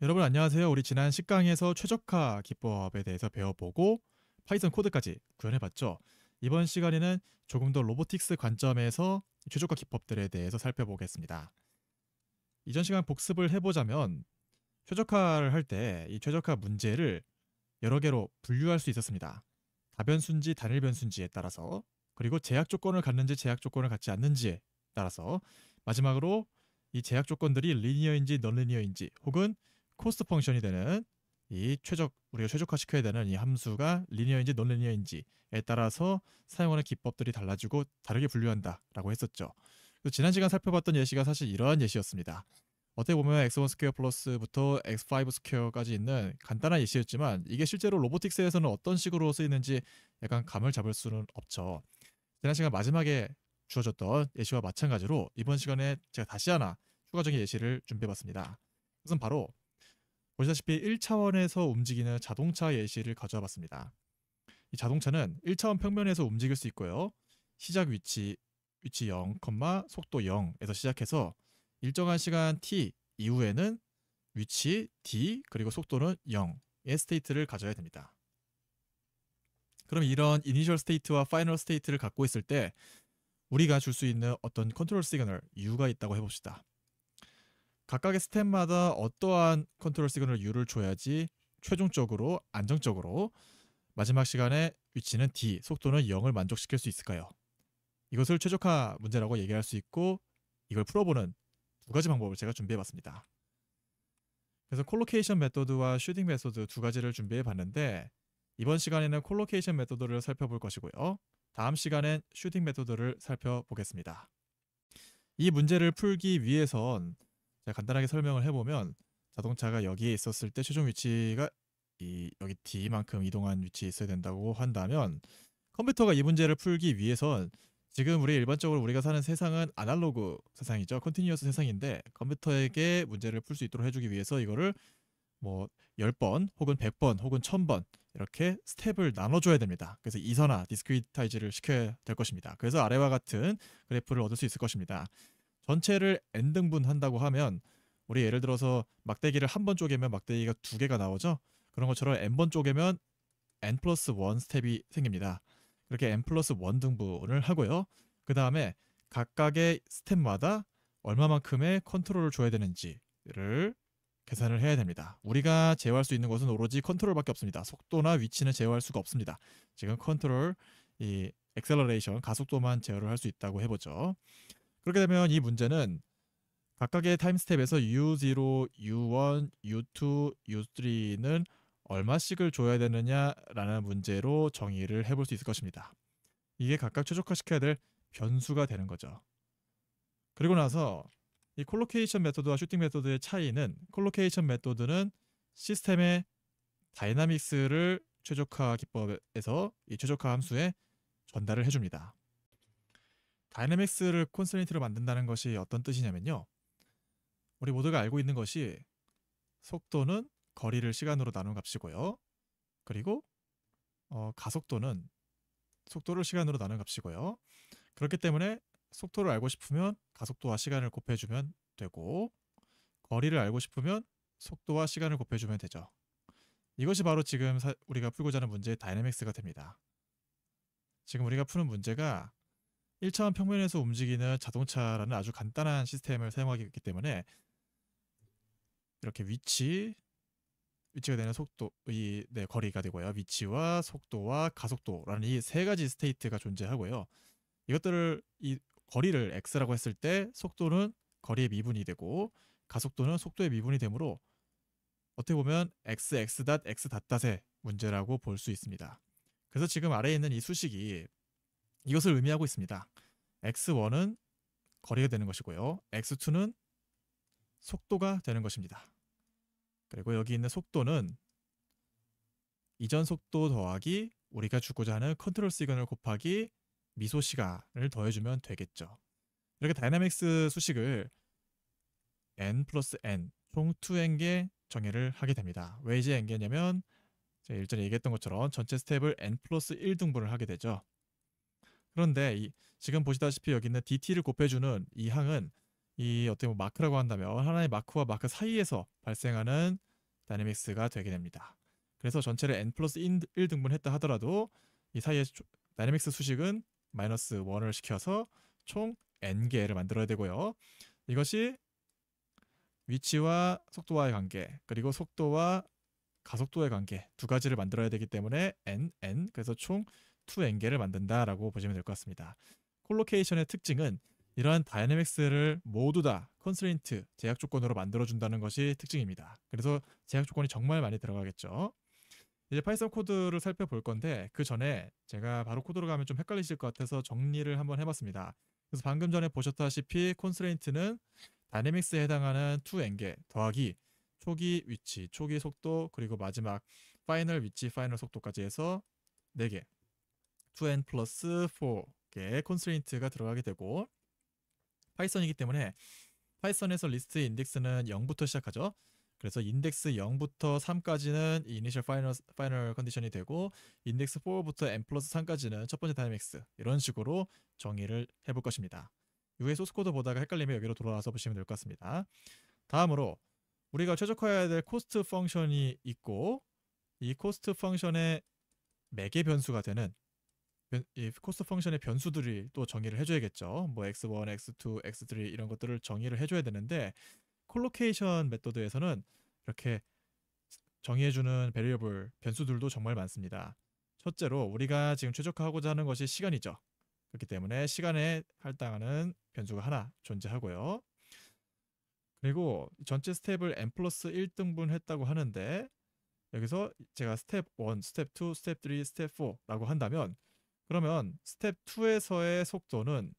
여러분 안녕하세요. 우리 지난 10강에서 최적화 기법에 대해서 배워보고 파이썬 코드까지 구현해봤죠. 이번 시간에는 조금 더 로보틱스 관점에서 최적화 기법들에 대해서 살펴보겠습니다. 이전 시간 복습을 해보자면 최적화를 할 때 이 최적화 문제를 여러 개로 분류할 수 있었습니다. 다변수인지 단일 변수인지에 따라서, 그리고 제약 조건을 갖는지 제약 조건을 갖지 않는지에 따라서, 마지막으로 이 제약 조건들이 리니어인지 넌리니어인지 혹은 코스트 펑션이 되는 우리가 최적화시켜야 되는 이 함수가 리니어인지 넌리니어인지에 따라서 사용하는 기법들이 달라지고 다르게 분류한다라고 했었죠. 그래서 지난 시간 살펴봤던 예시가 사실 이러한 예시였습니다. 어떻게 보면 x1 스퀘어 플러스부터 x5 스퀘어까지 있는 간단한 예시였지만 이게 실제로 로보틱스에서는 어떤 식으로 쓰이는지 약간 감을 잡을 수는 없죠. 지난 시간 마지막에 주어졌던 예시와 마찬가지로 이번 시간에 제가 다시 하나 추가적인 예시를 준비해봤습니다. 그것은 바로 보시다시피 1차원에서 움직이는 자동차 예시를 가져와 봤습니다. 이 자동차는 1차원 평면에서 움직일 수 있고요. 시작 위치 0, 속도 0에서 시작해서 일정한 시간 t 이후에는 위치 d 그리고 속도는 0의 스테이트를 가져야 됩니다. 그럼 이런 이니셜 스테이트와 파이널 스테이트를 갖고 있을 때 우리가 줄 수 있는 어떤 컨트롤 시그널 U가 있다고 해봅시다. 각각의 스텝마다 어떠한 컨트롤 시그널 U를 줘야지 최종적으로 안정적으로 마지막 시간에 위치는 D, 속도는 0을 만족시킬 수 있을까요? 이것을 최적화 문제라고 얘기할 수 있고 이걸 풀어보는 두 가지 방법을 제가 준비해봤습니다. 그래서 콜로케이션 메소드와 슈딩 메소드 두 가지를 준비해봤는데 이번 시간에는 콜로케이션 메소드를 살펴볼 것이고요. 다음 시간엔 슈딩 메소드를 살펴보겠습니다. 이 문제를 풀기 위해선 제가 간단하게 설명을 해보면 자동차가 여기에 있었을 때 최종 위치가 여기 D만큼 이동한 위치에 있어야 된다고 한다면 컴퓨터가 이 문제를 풀기 위해선 지금 일반적으로 우리가 사는 세상은 아날로그 세상이죠. 컨티뉴어스 세상인데 컴퓨터에게 문제를 풀 수 있도록 해주기 위해서 이거를 뭐 10번 혹은 100번 혹은 1000번 이렇게 스텝을 나눠줘야 됩니다. 그래서 이선화, 디스크리타이즈를 시켜야 될 것입니다. 그래서 아래와 같은 그래프를 얻을 수 있을 것입니다. 전체를 n등분 한다고 하면 우리 예를 들어서 막대기를 한 번 쪼개면 막대기가 두 개가 나오죠. 그런 것처럼 n번 쪼개면 n 플러스 1 스텝이 생깁니다. 그렇게 n 플러스 1 등분을 하고요. 그 다음에 각각의 스텝마다 얼마만큼의 컨트롤을 줘야 되는지를 계산을 해야 됩니다. 우리가 제어할 수 있는 것은 오로지 컨트롤밖에 없습니다. 속도나 위치는 제어할 수가 없습니다. 지금 컨트롤, 이 액셀러레이션, 가속도만 제어를 할 수 있다고 해보죠. 그렇게 되면 이 문제는 각각의 타임 스텝에서 U0, U1, U2, U3는 얼마씩을 줘야 되느냐라는 문제로 정의를 해볼 수 있을 것입니다. 이게 각각 최적화시켜야 될 변수가 되는 거죠. 그리고 나서 이 콜로케이션 메소드와 슈팅 메소드의 차이는 콜로케이션 메소드는 시스템의 다이나믹스를 최적화 기법에서 이 최적화 함수에 전달을 해줍니다. 다이내믹스를 콘스트레인트로 만든다는 것이 어떤 뜻이냐면요. 우리 모두가 알고 있는 것이 속도는 거리를 시간으로 나눈 값이고요. 그리고 가속도는 속도를 시간으로 나눈 값이고요. 그렇기 때문에 속도를 알고 싶으면 가속도와 시간을 곱해주면 되고 거리를 알고 싶으면 속도와 시간을 곱해주면 되죠. 이것이 바로 지금 우리가 풀고자 하는 문제의 다이내믹스가 됩니다. 지금 우리가 푸는 문제가 1차원 평면에서 움직이는 자동차라는 아주 간단한 시스템을 사용하기 때문에 이렇게 위치가 되는 거리가 되고요. 위치와 속도와 가속도라는 이 세 가지 스테이트가 존재하고요. 이 거리를 x라고 했을 때 속도는 거리의 미분이 되고 가속도는 속도의 미분이 되므로 어떻게 보면 x 닷의 문제라고 볼 수 있습니다. 그래서 지금 아래에 있는 이 수식이 이것을 의미하고 있습니다. x1은 거리가 되는 것이고요. x2는 속도가 되는 것입니다. 그리고 여기 있는 속도는 이전 속도 더하기 우리가 주고자 하는 컨트롤 시그널 곱하기 미소 시간을 더해주면 되겠죠. 이렇게 다이내믹스 수식을 n 플러스 n 총 2n개 정의를 하게 됩니다. 왜 이제 n개냐면 제가 일전에 얘기했던 것처럼 전체 스텝을 n 플러스 1등분을 하게 되죠. 그런데 지금 보시다시피 여기 있는 dt를 곱해주는 이 항은 어떻게 보면 마크라고 한다면 하나의 마크와 마크 사이에서 발생하는 다이내믹스가 되게 됩니다. 그래서 전체를 n 플러스 1 등분했다 하더라도 이 사이에 다이내믹스 수식은 마이너스 1을 시켜서 총 n개를 만들어야 되고요. 이것이 위치와 속도와의 관계, 그리고 속도와 가속도의 관계 두 가지를 만들어야 되기 때문에 n, 그래서 총 2n개를 만든다라고 보시면 될 것 같습니다. 콜로케이션의 특징은 이러한 다이내믹스를 모두 다 컨스트레인트, 제약 조건으로 만들어준다는 것이 특징입니다. 그래서 제약 조건이 정말 많이 들어가겠죠. 이제 파이썬 코드를 살펴볼 건데 그 전에 제가 바로 코드로 가면 좀 헷갈리실 것 같아서 정리를 한번 해봤습니다. 그래서 방금 전에 보셨다시피 컨스트레인트는 다이내믹스에 해당하는 2n개 더하기 초기 위치, 초기 속도, 그리고 마지막 파이널 위치, 파이널 속도까지 해서 4개 2n 플러스 4개의 컨스트레인트가 들어가게 되고, 파이썬이기 때문에 파이썬에서 리스트 인덱스는 0부터 시작하죠. 그래서 인덱스 0부터 3까지는 이니셜 파이널 컨디션이 되고, 인덱스 4부터 n 플러스 3까지는 첫 번째 다이내믹스, 이런 식으로 정의를 해볼 것입니다. 이후에 소스 코드 보다가 헷갈리면 여기로 돌아와서 보시면 될 것 같습니다. 다음으로 우리가 최적화해야 될 코스트 펑션이 있고, 이 코스트 펑션의 매개 변수가 되는 이 코스트 펑션의 변수들이 또 정의를 해줘야겠죠. 뭐 x1, x2, x3 이런 것들을 정의를 해줘야 되는데, 콜로케이션 메소드에서는 이렇게 정의해주는 베리어블 변수들도 정말 많습니다. 첫째로 우리가 지금 최적화하고자 하는 것이 시간이죠. 그렇기 때문에 시간에 할당하는 변수가 하나 존재하고요. 그리고 전체 스텝을 n 플러스 1등분 했다고 하는데, 여기서 제가 스텝 1, 스텝 2, 스텝 3, 스텝 4라고 한다면, 그러면 스텝 2에서의 속도는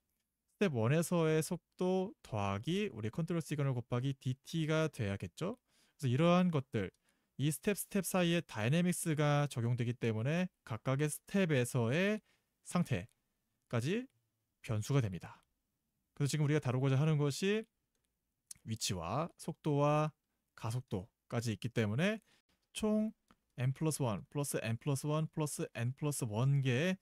스텝 1에서의 속도 더하기 우리 컨트롤 시그널 곱하기 dt가 돼야겠죠. 그래서 이러한 것들, 이 스텝 사이에 다이내믹스가 적용되기 때문에 각각의 스텝에서의 상태까지 변수가 됩니다. 그래서 지금 우리가 다루고자 하는 것이 위치와 속도와 가속도까지 있기 때문에 총 n 플러스 1 플러스 n 플러스 1 플러스 n 플러스 1개의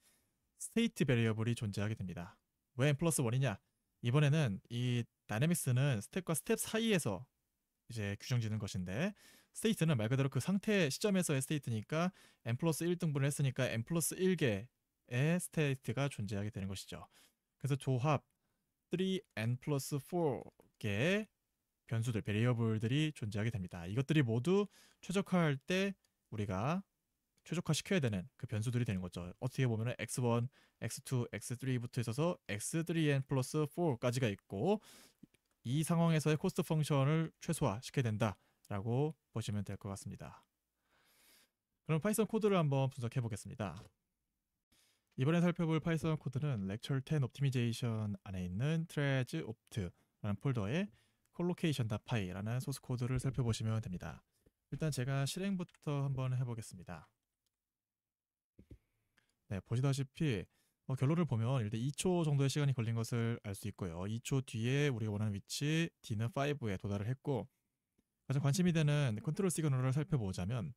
스테이트 베리어블이 존재하게 됩니다. 왜 n 플러스 1이냐? 이번에는 이 다이내믹스는 스텝과 스텝 사이에서 이제 규정짓는 것인데, 스테이트는 말 그대로 그 상태 시점에서의 스테이트니까 n 플러스 1등분을 했으니까 n 플러스 1개의 스테이트가 존재하게 되는 것이죠. 그래서 조합 3n 플러스 4개의 변수들, 베리어블들이 존재하게 됩니다. 이것들이 모두 최적화할 때 우리가 최적화시켜야 되는 그 변수들이 되는 거죠. 어떻게 보면 x1, x2, x3부터 있어서 x3n 플러스 4까지가 있고, 이 상황에서의 코스트 펑션을 최소화시켜야 된다라고 보시면 될 것 같습니다. 그럼 파이썬 코드를 한번 분석해 보겠습니다. 이번에 살펴볼 파이썬 코드는 lecture 10 optimization 안에 있는 트레즈 옵트라는 폴더에 collocation.py라는 소스 코드를 살펴보시면 됩니다. 일단 제가 실행부터 한번 해보겠습니다. 네, 보시다시피 결론을 보면 일단 2초 정도의 시간이 걸린 것을 알 수 있고요. 2초 뒤에 우리가 원하는 위치 D는 5에 도달을 했고, 가장 관심이 되는 컨트롤 시그널을 살펴보자면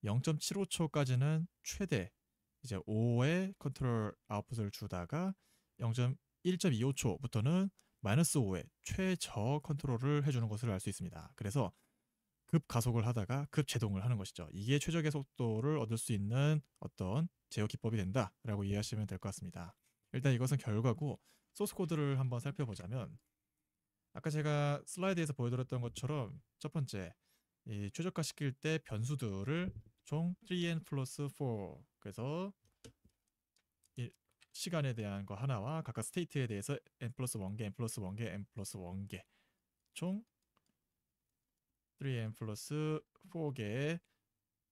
0.75초까지는 최대 이제 5의 컨트롤 아웃풋을 주다가 1.25초부터는 마이너스 5의 최저 컨트롤을 해주는 것을 알 수 있습니다. 그래서 급 가속을 하다가 급 제동을 하는 것이죠. 이게 최적의 속도를 얻을 수 있는 어떤 제어 기법이 된다라고 이해하시면 될 것 같습니다. 일단 이것은 결과고, 소스 코드를 한번 살펴보자면 아까 제가 슬라이드에서 보여드렸던 것처럼 첫 번째, 이 최적화 시킬 때 변수들을 총 3n 플러스 4, 그래서 이 시간에 대한 거 하나와 각각 스테이트에 대해서 n 플러스 1개, n 플러스 1개, n 플러스 1개 총 3n 플러스 4개의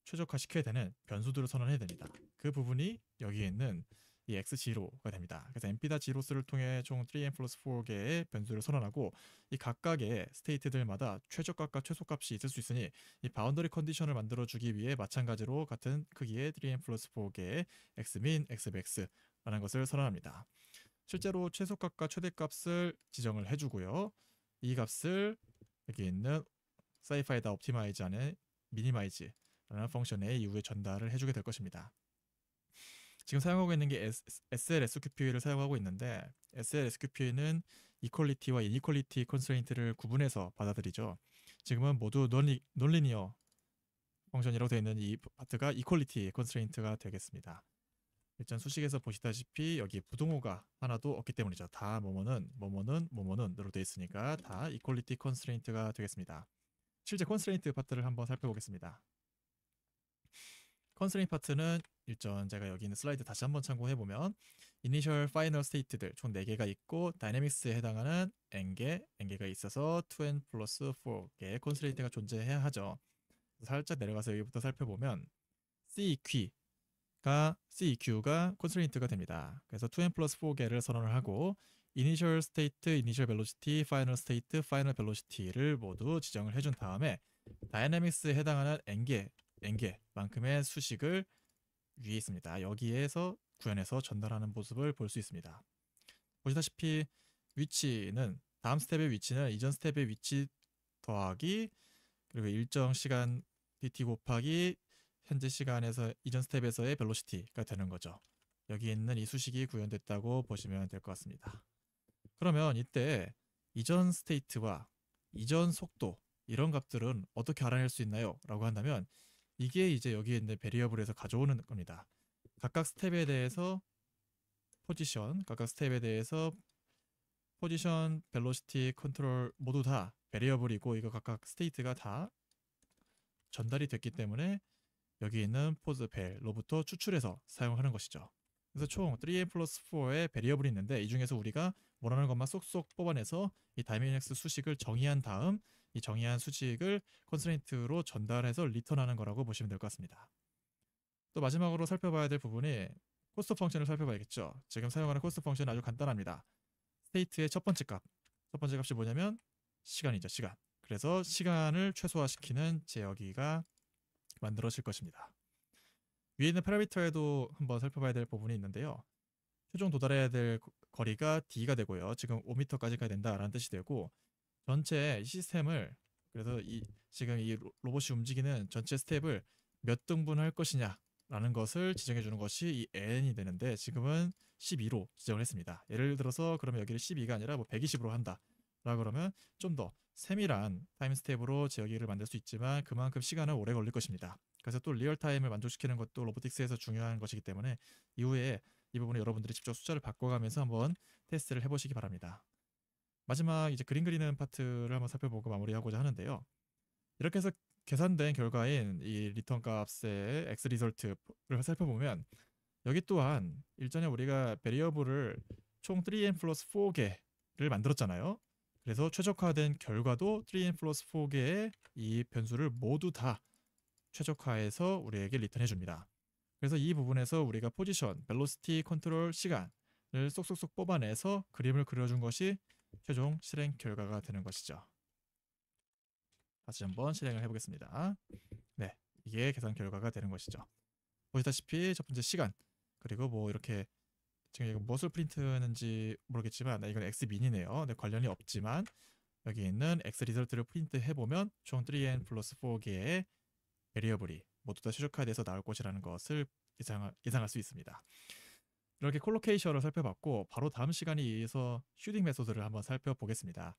최적화 시켜야 되는 변수들을 선언해야 됩니다. 그 부분이 여기에 있는 이 x0가 됩니다. 그래서 np-zero스를 통해 총 3n 플러스 4개의 변수를 선언하고, 이 각각의 스테이트들마다 최저값과 최소값이 있을 수 있으니 이 바운더리 컨디션을 만들어주기 위해 마찬가지로 같은 크기의 3n 플러스 4개의 xmin, xmax라는 것을 선언합니다. 실제로 최소값과 최대값을 지정을 해주고요. 이 값을 여기 있는 사이파이다 옵티마이즈 안에 미니마이즈 라는 펑션에 이후에 전달을 해주게 될 것입니다. 지금 사용하고 있는 게 SLSQP를 사용하고 있는데, SLSQP는 이퀄리티와 이니퀄리티 컨스트레인트를 구분해서 받아들이죠. 지금은 모두 논리니어 펑션이라고 되어 있는 이 파트가 이퀄리티 컨스트레인트가 되겠습니다. 일단 수식에서 보시다시피 여기 부동호가 하나도 없기 때문이죠. 다 뭐뭐는으로 되어 있으니까 다 이퀄리티 컨스트레인트가 되겠습니다. 실제 컨스트레인트 파트를 한번 살펴보겠습니다. 컨스트레인트 파트는 일전 제가 여기 있는 슬라이드 다시 한번 참고해보면 이니셜 파이널 스테이트들 총 4개가 있고 다이내믹스에 해당하는 n개가 있어서 2n 플러스 4개의 컨스트레인트가 존재해야 하죠. 살짝 내려가서 여기부터 살펴보면 CEQ가 컨스트레인트가 됩니다. 그래서 2n 플러스 4개를 선언을 하고 이니셜 스테이트, 이니셜 벨로시티, 파이널 스테이트, 파이널 벨로시티를 모두 지정을 해준 다음에 다이내믹스에 해당하는 n개만큼의 수식을 위에 있습니다. 여기에서 구현해서 전달하는 모습을 볼 수 있습니다. 보시다시피 위치는 다음 스텝의 위치는 이전 스텝의 위치 더하기 그리고 일정 시간 dt 곱하기 현재 시간에서 이전 스텝에서의 벨로시티가 되는 거죠. 여기 있는 이 수식이 구현됐다고 보시면 될 것 같습니다. 그러면 이때 이전 스테이트와 이전 속도 이런 값들은 어떻게 알아낼 수 있나요? 라고 한다면 이게 이제 여기에 있는 베리어블에서 가져오는 겁니다. 각각 스텝에 대해서 각각 스텝에 대해서 포지션, 벨로시티, 컨트롤 모두 다 베리어블이고 이거 각각 스테이트가 다 전달이 됐기 때문에 여기 있는 포즈 벨로부터 추출해서 사용하는 것이죠. 그래서 총 3n 플러스 4의 베리어블이 있는데 이 중에서 우리가 원하는 것만 쏙쏙 뽑아내서 이 다이내믹스 수식을 정의한 다음 이 정의한 수식을 컨스트레인트로 전달해서 리턴하는 거라고 보시면 될 것 같습니다. 또 마지막으로 살펴봐야 될 부분이 코스트 펑션을 살펴봐야겠죠. 지금 사용하는 코스트 펑션은 아주 간단합니다. 스테이트의 첫 번째 값이 뭐냐면 시간이죠. 시간. 그래서 시간을 최소화시키는 제어기가 만들어질 것입니다. 위에 있는 파라미터에도 한번 살펴봐야 될 부분이 있는데요. 최종 도달해야 될 거리가 d가 되고요. 지금 5m까지 가야 된다라는 뜻이 되고 전체 시스템을 그래서 지금 이 로봇이 움직이는 전체 스텝을 몇 등분할 것이냐 라는 것을 지정해 주는 것이 이 n이 되는데 지금은 12로 지정을 했습니다. 예를 들어서 그러면 여기를 12가 아니라 뭐 120으로 한다 라 그러면 좀 더 세밀한 타임 스텝으로 제어기를 만들 수 있지만 그만큼 시간은 오래 걸릴 것입니다. 그래서 또 리얼타임을 만족시키는 것도 로보틱스에서 중요한 것이기 때문에 이후에 이 부분을 여러분들이 직접 숫자를 바꿔가면서 한번 테스트를 해보시기 바랍니다. 마지막 이제 그림 그리는 파트를 한번 살펴보고 마무리하고자 하는데요. 이렇게 해서 계산된 결과인 이 리턴 값의 x 리설트를 살펴보면 여기 또한 일전에 우리가 베리어블을 총 3n 플러스 4개를 만들었잖아요. 그래서 최적화된 결과도 3n 플러스 4개의 이 변수를 모두 다 최적화해서 우리에게 리턴해 줍니다. 그래서 이 부분에서 우리가 포지션, 벨로시티, 컨트롤, 시간을 쏙쏙쏙 뽑아내서 그림을 그려준 것이 최종 실행 결과가 되는 것이죠. 다시 한번 실행을 해보겠습니다. 네, 이게 계산 결과가 되는 것이죠. 보시다시피 첫 번째 시간, 그리고 뭐 이렇게 지금 이거 무엇을 프린트하는지 모르겠지만 이건 x민이네요. 네, 관련이 없지만 여기 있는 x 리설트를 프린트 해보면 총 3n 플러스 4개의 베리어블이 모두 다 최적화돼서 나올 것이라는 것을 예상할 수 있습니다. 이렇게 콜로케이션을 살펴봤고 바로 다음 시간에 이어서 슈딩 메소드를 한번 살펴보겠습니다.